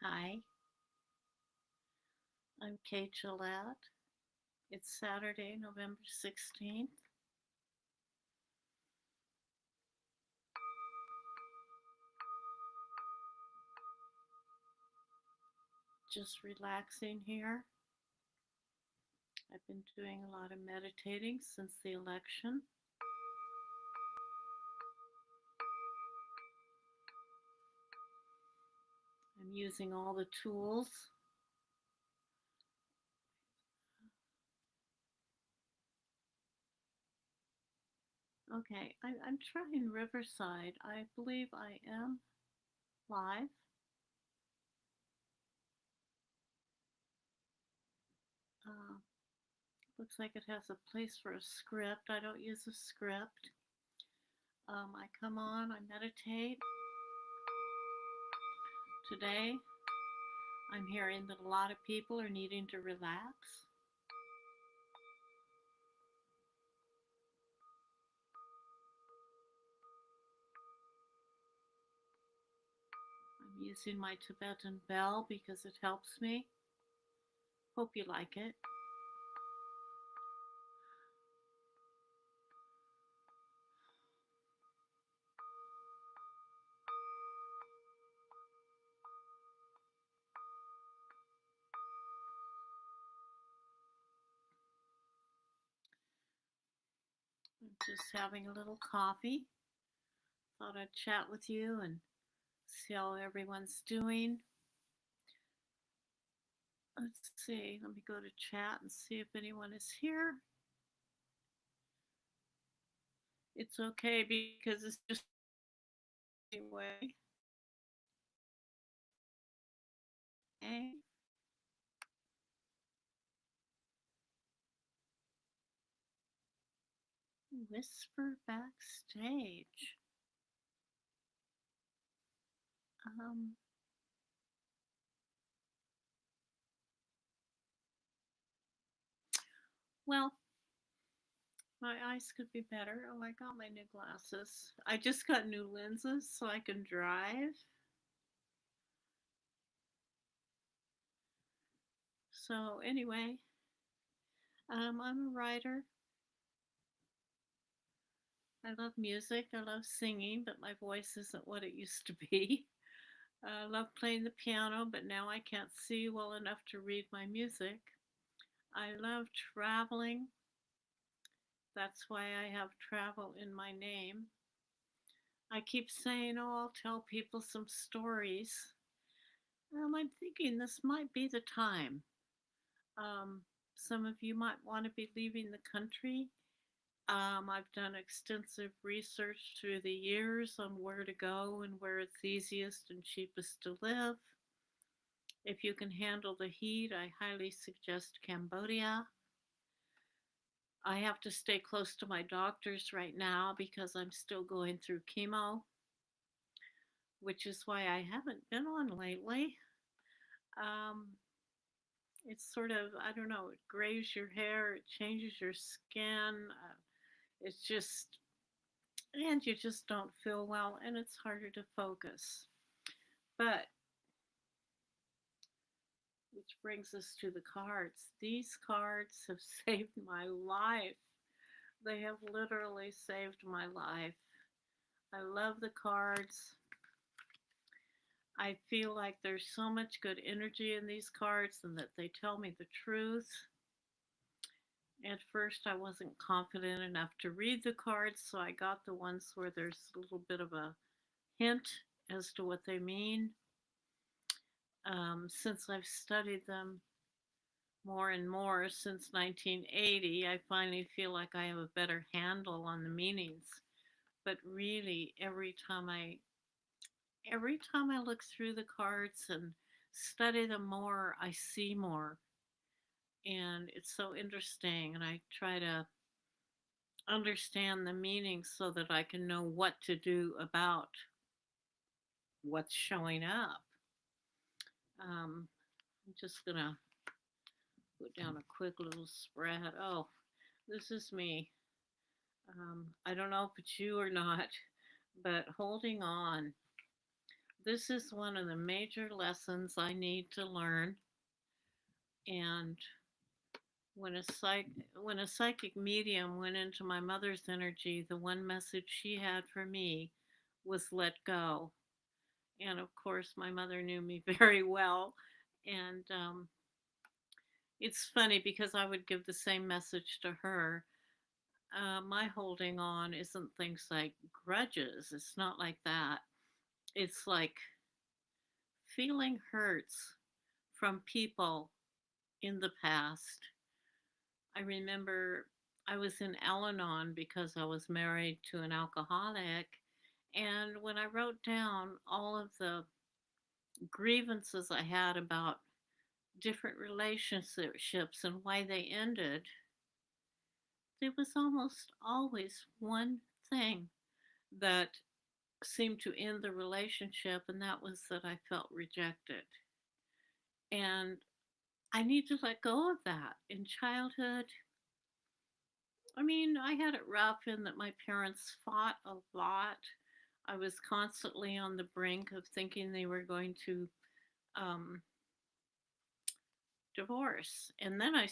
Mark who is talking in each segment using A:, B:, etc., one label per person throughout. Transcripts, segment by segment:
A: Hi, I'm Kate Gillette. It's Saturday, November 16th. Just relaxing here. I've been doing a lot of meditating since the election. I'm using all the tools. Okay, I'm trying Riverside. I believe I am live. Uh, Looks like it has a place for a script. I don't use a script. I come on, I meditate. Today, I'm hearing that a lot of people are needing to relax. I'm using my Tibetan bell because it helps me. Hope you like it. I'm just having a little coffee. Thought I'd chat with you and see how everyone's doing. Let's see. Let me go to chat and see if anyone is here. It's okay because it's just anyway. Hey, whisper backstage. Um, well, my eyes could be better. Oh, I got my new glasses. I just got new lenses so I can drive. So, anyway, I'm a writer. I love music. I love singing, but my voice isn't what it used to be. I love playing the piano, but now I can't see well enough to read my music. I love traveling. That's why I have travel in my name. I keep saying, oh, I'll tell people some stories. I'm thinking this might be the time. Um, some of you might want to be leaving the country. I've done extensive research through the years on where to go and where it's easiest and cheapest to live. If you can handle the heat, I highly suggest Cambodia. I have to stay close to my doctors right now because I'm still going through chemo, which is why I haven't been on lately. Um, it's sort of, I don't know, it grays your hair, it changes your skin. It's just, and you just don't feel well, and it's harder to focus. But, which brings us to the cards. These cards have saved my life. They have literally saved my life. I love the cards. I feel like there's so much good energy in these cards and that they tell me the truth. At first, I wasn't confident enough to read the cards, so I got the ones where there's a little bit of a hint as to what they mean. Since I've studied them more and more since 1980, I finally feel like I have a better handle on the meanings. But really, every time I look through the cards and study them more, I see more. And it's so interesting. And I try to understand the meaning so that I can know what to do about what's showing up. I'm just going to put down a quick little spread. Oh, this is me. I don't know if it's you or not, but holding on. This is one of the major lessons I need to learn. And when when a psychic medium went into my mother's energy, the one message she had for me was let go. And of course, my mother knew me very well. And it's funny because I would give the same message to her. My holding on isn't things like grudges. It's not like that. It's like feeling hurts from people in the past. I remember I was in Al Anon because I was married to an alcoholic. And when I wrote down all of the grievances I had about different relationships and why they ended, there was almost always one thing that seemed to end the relationship, and that was that I felt rejected. And I need to let go of that. In childhood, I mean, I had it rough in that my parents fought a lot. I was constantly on the brink of thinking they were going to um, divorce. And then I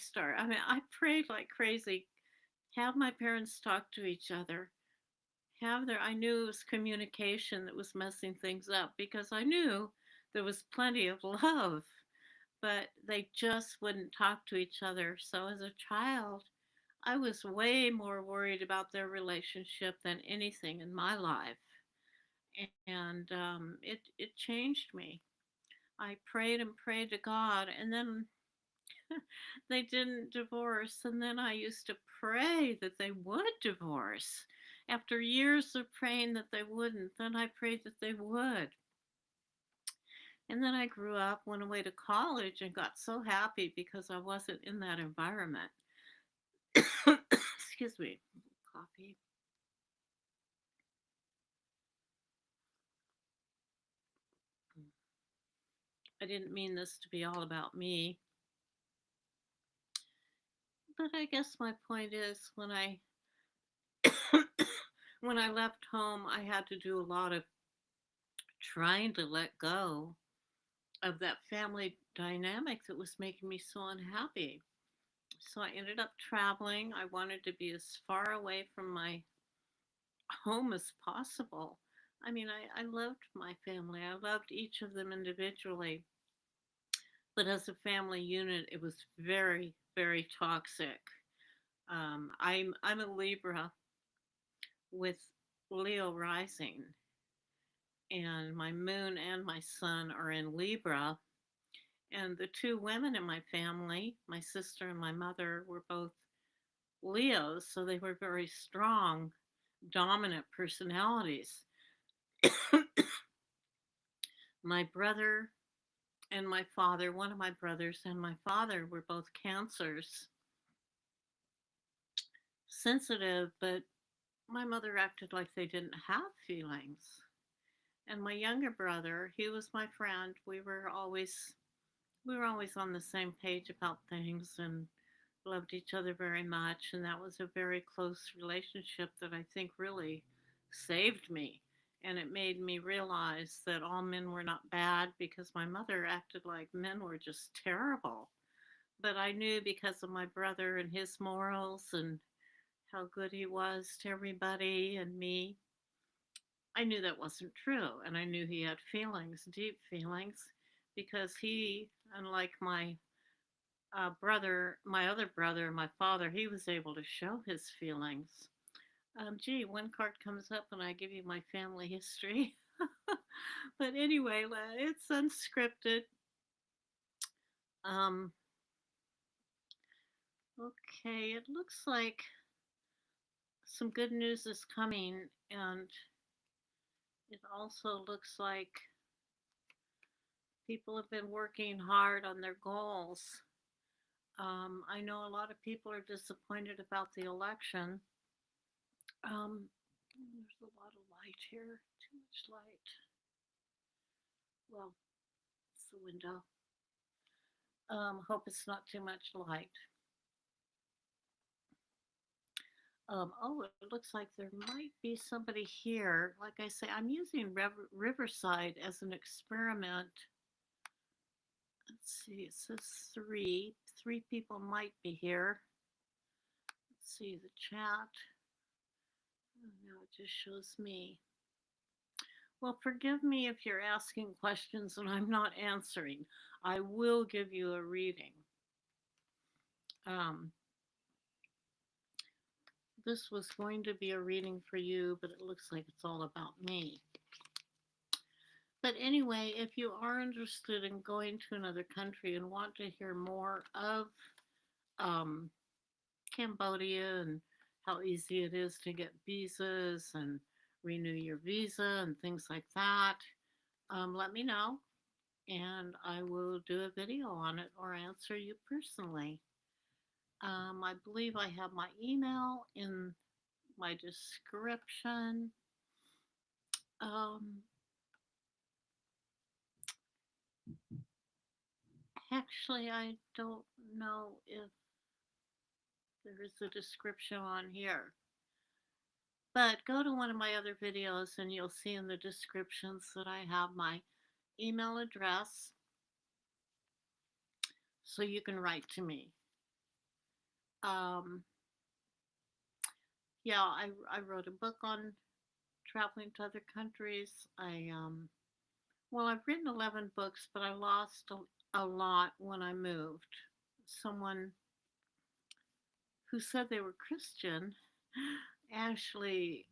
A: mean, I prayed like crazy, have my parents talk to each other, I knew it was communication that was messing things up because I knew there was plenty of love, but they just wouldn't talk to each other. So as a child, I was way more worried about their relationship than anything in my life. And it changed me. I prayed and prayed to God, and then they didn't divorce. And then I used to pray that they would divorce. After years of praying that they wouldn't, then I prayed that they would. And then I grew up, went away to college, and got so happy because I wasn't in that environment. Excuse me, coffee. I didn't mean this to be all about me, but I guess my point is when I left home, I had to do a lot of trying to let go of that family dynamic that was making me so unhappy. So I ended up traveling. I wanted to be as far away from my home as possible. I mean, I loved my family. I loved each of them individually, but as a family unit, it was very, very toxic. I'm a Libra with Leo rising, and my moon and my sun are in Libra. And the two women in my family, my sister and my mother, were both Leos, so they were very strong, dominant personalities. My brother and my father, one of my brothers and my father, were both cancers, sensitive, but my mother acted like they didn't have feelings. And my younger brother, he was my friend. We were always on the same page about things and loved each other very much. And that was a very close relationship that I think really saved me. And it made me realize that all men were not bad because my mother acted like men were just terrible. But I knew because of my brother and his morals and how good he was to everybody and me, I knew that wasn't true. And I knew he had feelings, deep feelings, because he, unlike my my other brother, my father, he was able to show his feelings. Gee, one card comes up and I give you my family history. But anyway, it's unscripted. Um, okay, it looks like some good news is coming, and it also looks like people have been working hard on their goals. I know a lot of people are disappointed about the election. There's a lot of light here, too much light. Well, it's the window. Hope it's not too much light. Oh, it looks like there might be somebody here. Like I say, I'm using Riverside as an experiment. Let's see, it says three. Three people might be here. Let's see the chat. Oh, now it just shows me. Well, forgive me if you're asking questions and I'm not answering. I will give you a reading. Um, this was going to be a reading for you, but it looks like it's all about me. But anyway, if you are interested in going to another country and want to hear more of um, Cambodia and how easy it is to get visas and renew your visa and things like that, let me know and I will do a video on it or answer you personally. I believe I have my email in my description. Um, Actually, I don't know if there is a description on here. But go to one of my other videos and you'll see in the descriptions that I have my email address so you can write to me. Um, yeah, I wrote a book on traveling to other countries. Well, I've written 11 books, but I lost a lot when I moved. Someone who said they were Christian actually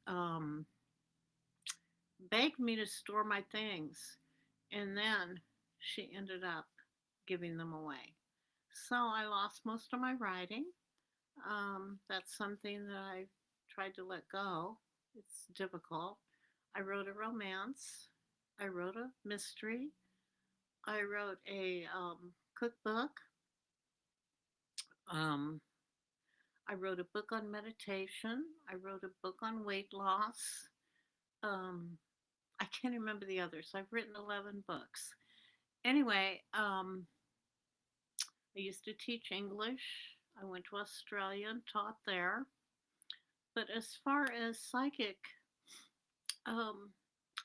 A: begged me to store my things, and then she ended up giving them away. So I lost most of my writing. That's something that I've tried to let go. It's difficult. I wrote a romance. I wrote a mystery. I wrote a cookbook. Um, I wrote a book on meditation. I wrote a book on weight loss. Um, I can't remember the others. I've written 11 books. Anyway, I used to teach English. I went to Australia and taught there. But as far as psychic um,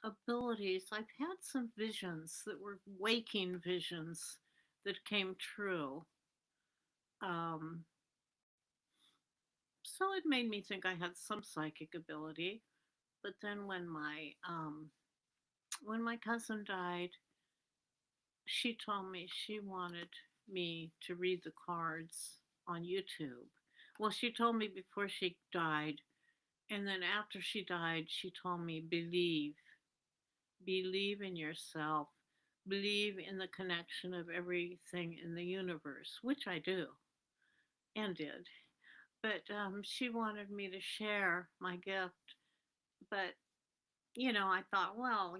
A: abilities, I've had some visions that were waking visions that came true. Um, so it made me think I had some psychic ability. But then when my cousin died, she told me she wanted me to read the cards on YouTube. Well, she told me before she died, and then after she died, she told me believe in yourself, believe in the connection of everything in the universe, which I do and did. But she wanted me to share my gift. But, I thought, well,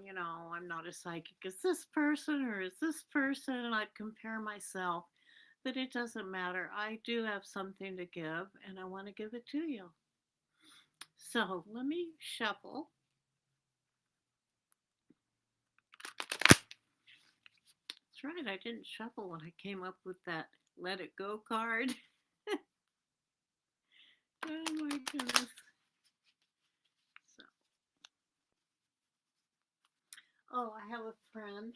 A: I'm not as psychic as this person or as this person. And I'd compare myself. But it doesn't matter. I do have something to give, and I want to give it to you. So let me shuffle. That's right, I didn't shuffle when I came up with that let it go card. Oh my goodness. So, oh, I have a friend.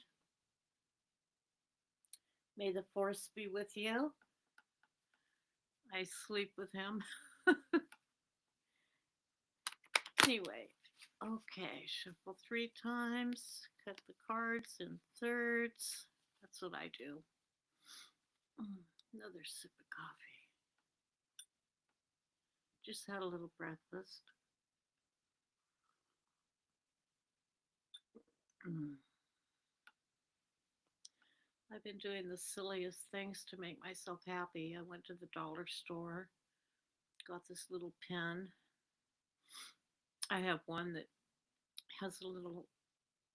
A: May the force be with you. I sleep with him. Anyway, okay, shuffle 3 times, cut the cards in thirds. That's what I do. Another sip of coffee. Just had a little breakfast. I've been doing the silliest things to make myself happy. I went to the dollar store, got this little pen. I have one that has a little,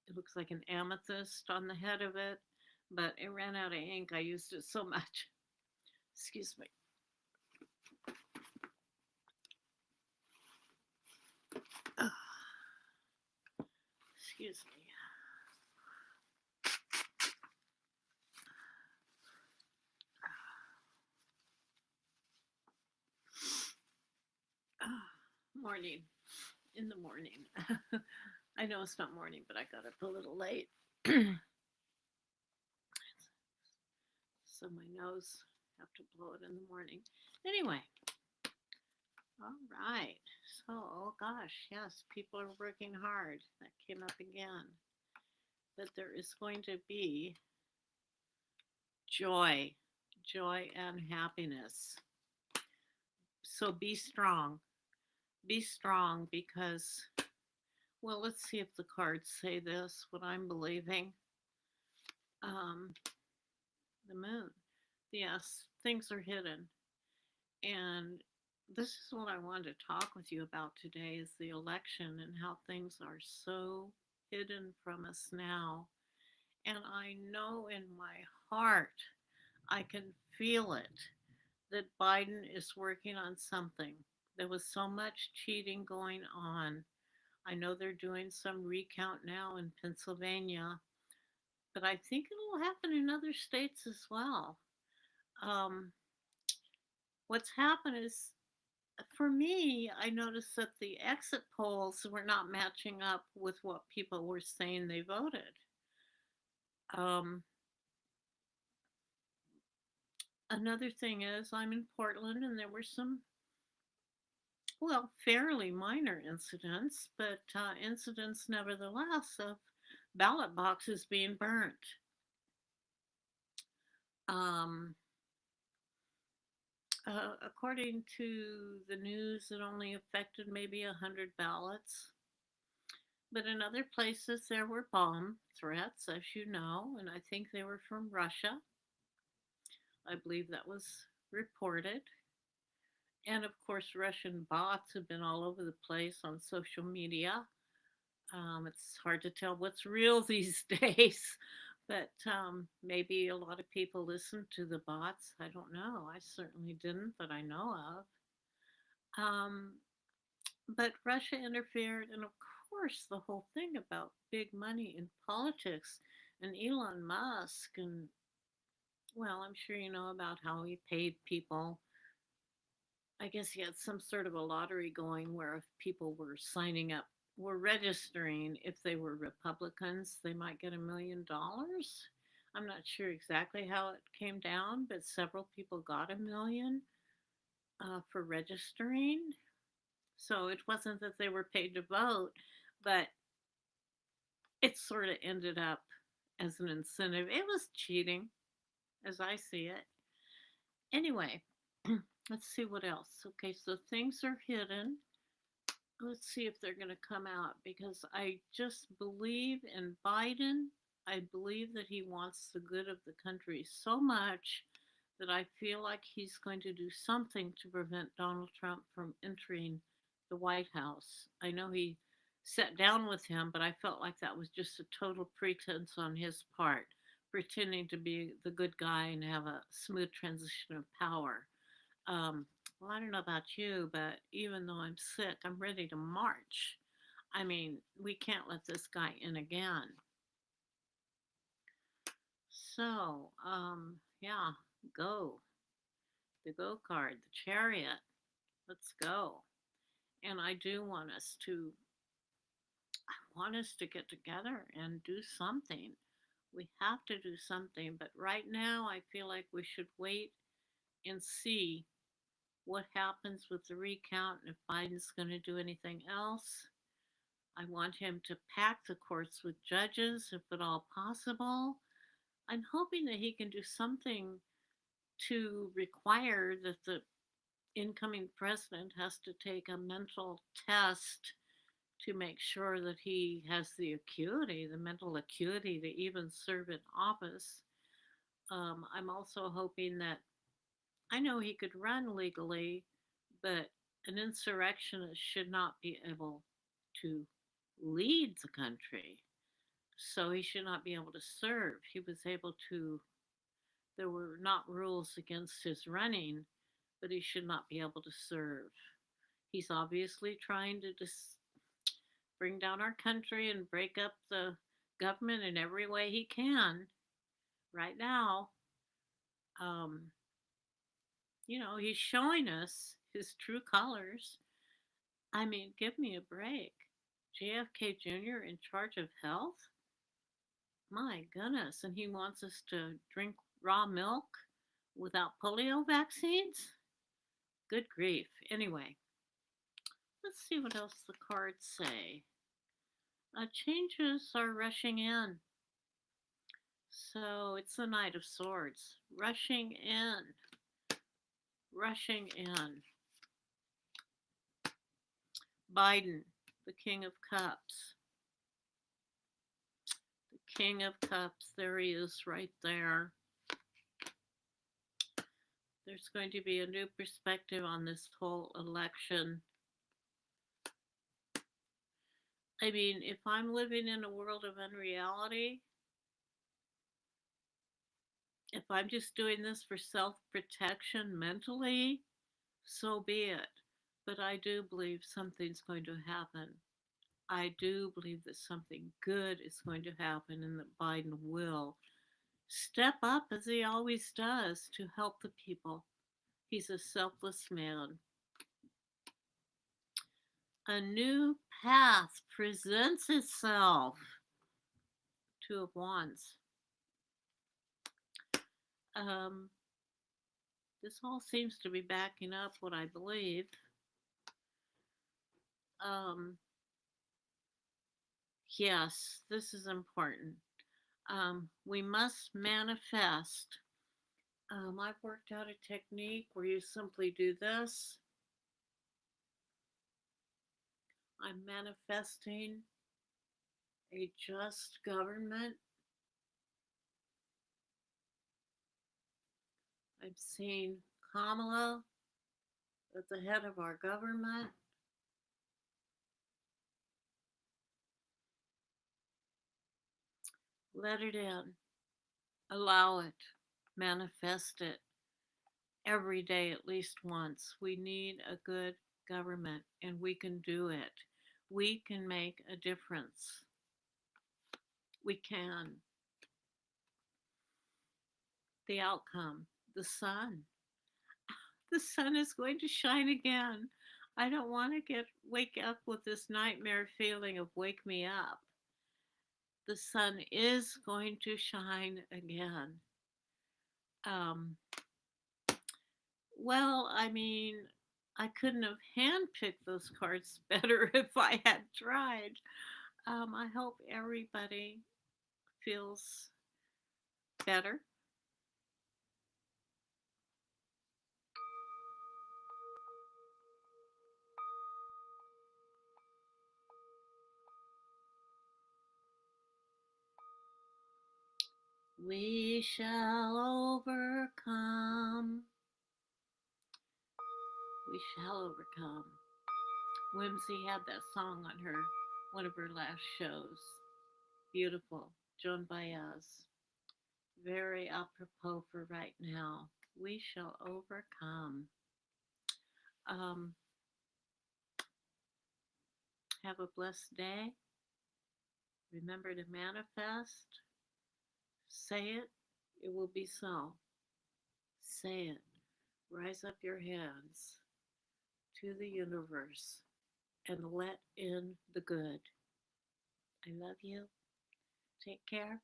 A: it looks like an amethyst on the head of it, but it ran out of ink. I used it so much. Excuse me. Excuse me. Morning. In the morning. I know it's not morning, but I got up a little late. So my nose have to blow it in the morning. Anyway, all right. So, oh gosh, yes, people are working hard. That came up again. That there is going to be joy, joy and happiness. So be strong. Be strong because, well, let's see if the cards say this, what I'm believing. Um, the moon. Yes, things are hidden. And this is what I wanted to talk with you about today is the election and how things are so hidden from us now. And I know in my heart, I can feel it, that Biden is working on something. There was so much cheating going on. I know they're doing some recount now in Pennsylvania, but I think it'll happen in other states as well. Um, what's happened is, for me, I noticed that the exit polls were not matching up with what people were saying they voted. Um, Another thing is, I'm in Portland and there were some, well, fairly minor incidents, but incidents nevertheless of ballot boxes being burnt. Um, According to the news, it only affected maybe 100 ballots. But in other places, there were bomb threats, as you know, and I think they were from Russia. I believe that was reported. And of course, Russian bots have been all over the place on social media. It's hard to tell what's real these days, but maybe a lot of people listen to the bots. I don't know. I certainly didn't that I know of. Um, but Russia interfered, and of course, the whole thing about big money in politics and Elon Musk, and well, I'm sure you know about how he paid people. I guess he had some sort of a lottery going where if people were signing up, were registering, if they were Republicans, they might get $1 million. I'm not sure exactly how it came down, but several people got 1 million for registering. So it wasn't that they were paid to vote, but it sort of ended up as an incentive. It was cheating, as I see it. Anyway, let's see what else. Okay, so things are hidden. Let's see if they're going to come out because I just believe in Biden. I believe that he wants the good of the country so much that I feel like he's going to do something to prevent Donald Trump from entering the White House. I know he sat down with him, but I felt like that was just a total pretense on his part, pretending to be the good guy and have a smooth transition of power. Um, well, I don't know about you, but even though I'm sick, I'm ready to march. I mean, we can't let this guy in again. So, yeah, go. The go card, the chariot. Let's go. And I want us to get together and do something. We have to do something. But right now, I feel like we should wait and see what happens with the recount and if Biden's going to do anything else. I want him to pack the courts with judges if at all possible. I'm hoping that he can do something to require that the incoming president has to take a mental test to make sure that he has the acuity, the mental acuity to even serve in office. I'm also hoping that I know he could run legally, but an insurrectionist should not be able to lead the country. So he should not be able to serve. He was able to, there were not rules against his running, but he should not be able to serve. He's obviously trying to bring down our country and break up the government in every way he can right now. Um, he's showing us his true colors. I mean, give me a break. JFK Jr. in charge of health? My goodness. And he wants us to drink raw milk without polio vaccines? Good grief. Anyway, let's see what else the cards say. Changes are rushing in. So it's the Knight of Swords. Rushing in. Rushing in. Biden, the King of Cups. The King of Cups. There he is right there. There's going to be a new perspective on this whole election. I mean, if I'm living in a world of unreality, if I'm just doing this for self protection mentally, so be it. But I do believe something's going to happen. I do believe that something good is going to happen and that Biden will step up as he always does to help the people. He's a selfless man. A new path presents itself. Two of Wands. Um, this all seems to be backing up what I believe. Um, yes, this is important. We must manifest. I've worked out a technique where you simply do this. I'm manifesting a just government. I'm seeing Kamala at the head of our government. Let it in. Allow it. Manifest it every day at least once. We need a good government and we can do it. We can make a difference. We can. The outcome, the sun. The sun is going to shine again. I don't want to wake up with this nightmare feeling of wake me up. The sun is going to shine again. Um, well, I mean, I couldn't have handpicked those cards better if I had tried. I hope everybody feels better. We shall overcome. We shall overcome. Whimsy had that song on her one of her last shows. Beautiful. Joan Baez. Very apropos for right now. We shall overcome. Um, have a blessed day. Remember to manifest. Say it. It will be so. Say it. Rise up your hands to the universe and let in the good. I love you. Take care.